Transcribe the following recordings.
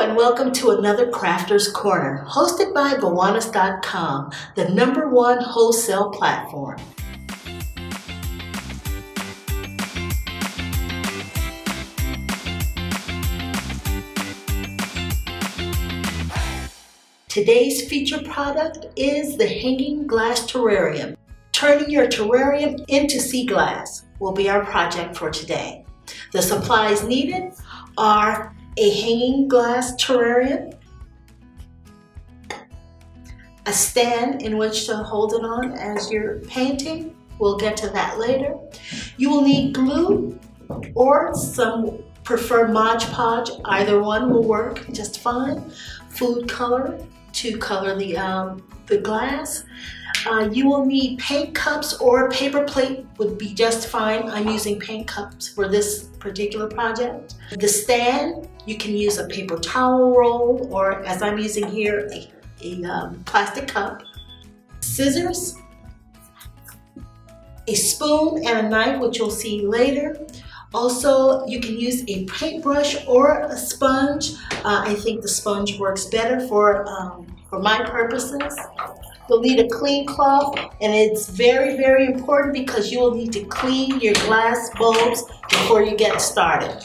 And welcome to another Crafter's Corner, hosted by Bwanaz.com, the #1 wholesale platform. Today's featured product is the Hanging Glass Terrarium. Turning your terrarium into sea glass will be our project for today. The supplies needed are a hanging glass terrarium, a stand in which to hold it on as you're painting. We'll get to that later. You will need glue or some prefer Mod Podge. Either one will work just fine. Food color to color the glass. You will need paint cups or a paper plate would be just fine. I'm using paint cups for this particular project. The stand, you can use a paper towel roll or, as I'm using here, a plastic cup. Scissors, a spoon and a knife, which you'll see later. Also, you can use a paintbrush or a sponge. I think the sponge works better for my purposes. You'll need a clean cloth, and it's very, very important because you will need to clean your glass bulbs before you get started.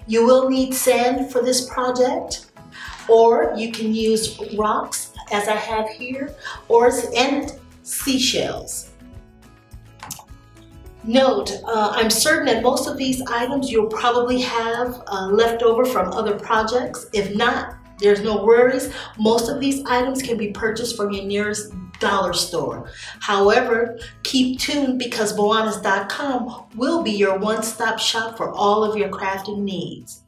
You will need sand for this project, or you can use rocks, as I have here, and seashells. Note, I'm certain that most of these items you'll probably have left over from other projects. If not, there's no worries. Most of these items can be purchased from your nearest dollar store. However, keep tuned because Bwanaz.com will be your one-stop shop for all of your crafting needs.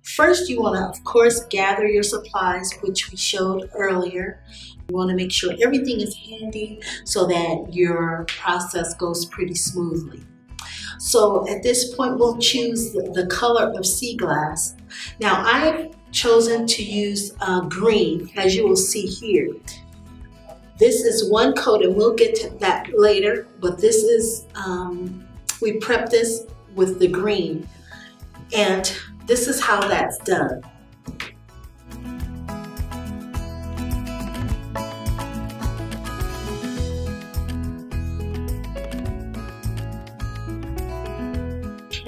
First, you want to, of course, gather your supplies, which we showed earlier. You want to make sure everything is handy so that your process goes pretty smoothly. So at this point, we'll choose the color of sea glass. Now, I've chosen to use green, as you will see here. This is one coat, and we'll get to that later, but this is, we prep this with the green, and this is how that's done.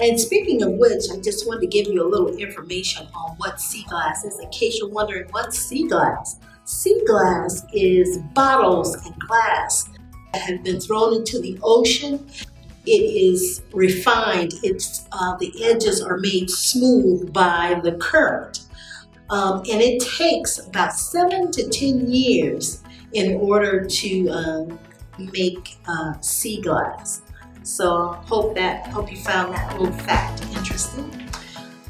And speaking of which, I just wanted to give you a little information on what sea glass is, in case you're wondering what's sea glass. Sea glass is bottles and glass that have been thrown into the ocean. It is refined. The edges are made smooth by the current. And it takes about 7 to 10 years in order to make sea glass. So hope you found that little fact interesting.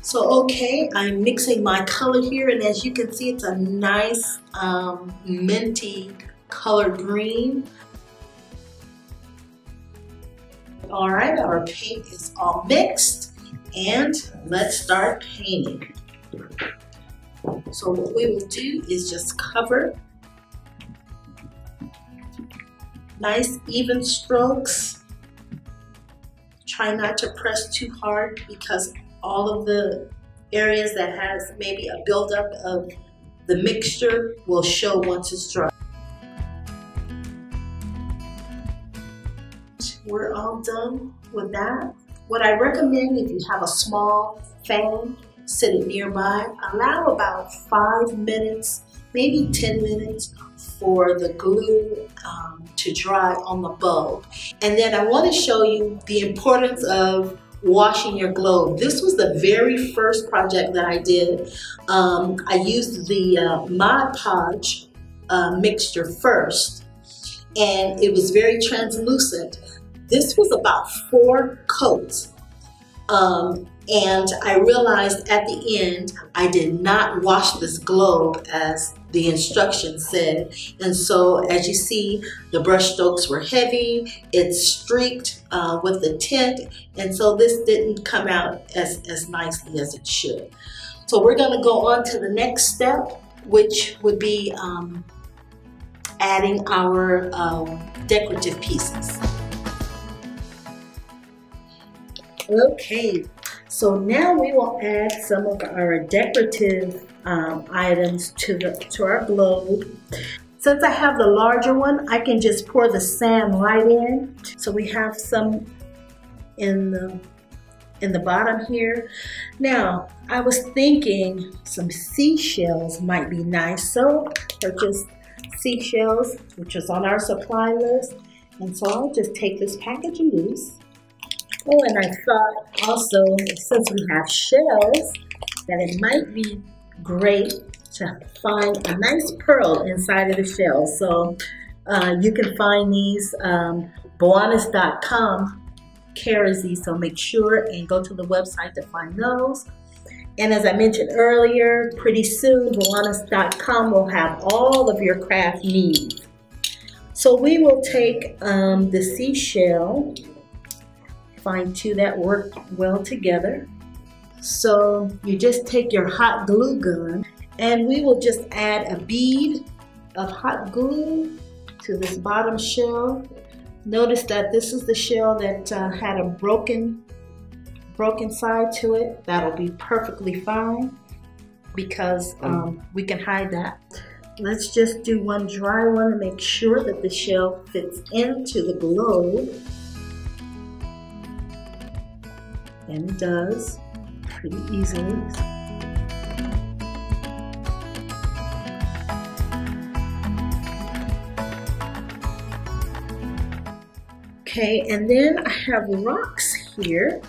So okay, I'm mixing my color here, and as you can see, it's a nice minty color green. All right, our paint is all mixed, and let's start painting. So what we will do is just cover. Nice even strokes. Try not to press too hard because all of the areas that has maybe a buildup of the mixture will show once it's dry. We're all done with that. What I recommend, if you have a small fan sitting nearby, allow about 5 minutes, maybe 10 minutes for the glue to dry on the bulb. And then I want to show you the importance of washing your globe. This was the very first project that I did. I used the Mod Podge mixture first, and it was very translucent. This was about 4 coats. And I realized at the end, I did not wash this globe as the instructions said. And so as you see, the brush strokes were heavy, it's streaked with the tint, and so this didn't come out as nicely as it should. So we're gonna go on to the next step, which would be adding our decorative pieces. Okay, so now we will add some of our decorative items to our globe. Since I have the larger one, I can just pour the sand right in. So we have some in the bottom here. Now, I was thinking some seashells might be nice, so purchased seashells, which is on our supply list. And so I'll just take this package and use. Oh, and I thought also, since we have shells, that it might be great to find a nice pearl inside of the shell. So you can find these, Bwanaz.com carries these, so make sure and go to the website to find those. And as I mentioned earlier, pretty soon Bwanaz.com will have all of your craft needs. So we will take the seashell, find two that work well together. So you just take your hot glue gun and we will just add a bead of hot glue to this bottom shell. Notice that this is the shell that had a broken side to it. That'll be perfectly fine because we can hide that. Let's just do one dry one to make sure that the shell fits into the globe. And it does pretty easily. Okay, and then I have rocks here.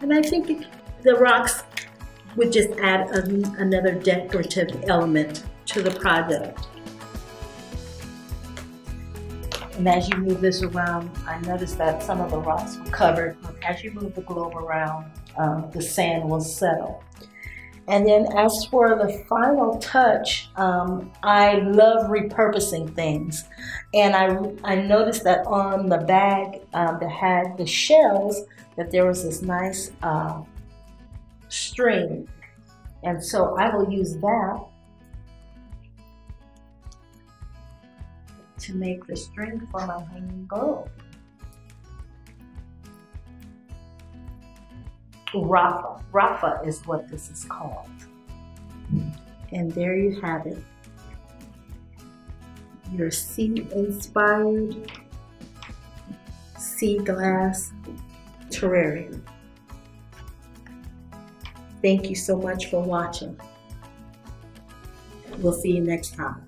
And I think the rocks would just add another decorative element to the project. And as you move this around, I noticed that some of the rocks were covered. As you move the globe around, the sand will settle. And then as for the final touch, I love repurposing things. And I noticed that on the bag that had the shells, that there was this nice string. And so I will use that to make the string for my hanging globe. Rafa is what this is called. And there you have it. Your sea-inspired sea glass terrarium. Thank you so much for watching. We'll see you next time.